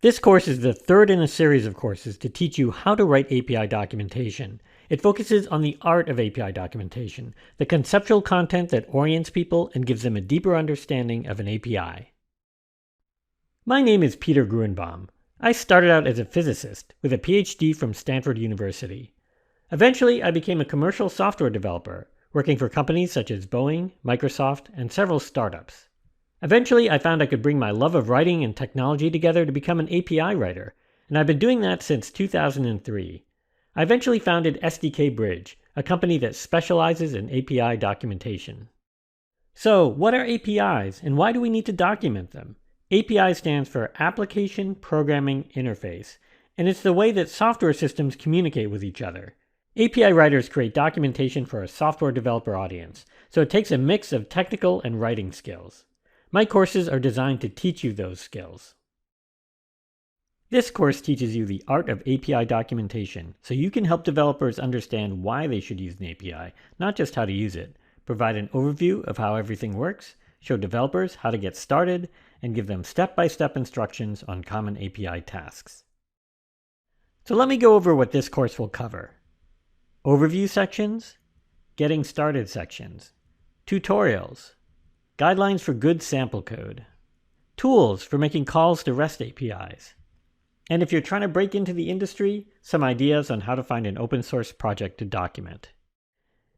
This course is the third in a series of courses to teach you how to write API documentation. It focuses on the art of API documentation, the conceptual content that orients people and gives them a deeper understanding of an API. My name is Peter Gruenbaum. I started out as a physicist with a PhD from Stanford University. Eventually, I became a commercial software developer, working for companies such as Boeing, Microsoft, and several startups. Eventually, I found I could bring my love of writing and technology together to become an API writer, and I've been doing that since 2003. I eventually founded SDK Bridge, a company that specializes in API documentation. So, what are APIs, and why do we need to document them? API stands for Application Programming Interface, and it's the way that software systems communicate with each other. API writers create documentation for a software developer audience, so it takes a mix of technical and writing skills. My courses are designed to teach you those skills. This course teaches you the art of API documentation, so you can help developers understand why they should use an API, not just how to use it, provide an overview of how everything works, show developers how to get started, and give them step-by-step instructions on common API tasks. So let me go over what this course will cover. Overview sections, Getting Started sections, Tutorials, Guidelines for good sample code, Tools for making calls to REST APIs, and if you're trying to break into the industry, some ideas on how to find an open source project to document.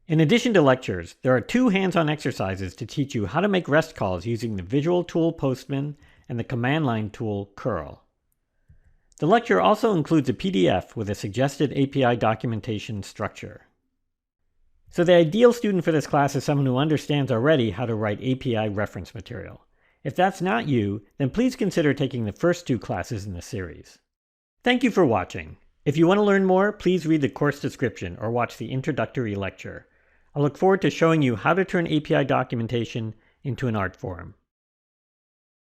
In addition to lectures, there are 2 hands-on exercises to teach you how to make REST calls using the visual tool Postman and the command line tool curl. The lecture also includes a PDF with a suggested API documentation structure. So the ideal student for this class is someone who understands already how to write API reference material. If that's not you, then please consider taking the first 2 classes in the series. Thank you for watching. If you want to learn more, please read the course description or watch the introductory lecture. I look forward to showing you how to turn API documentation into an art form.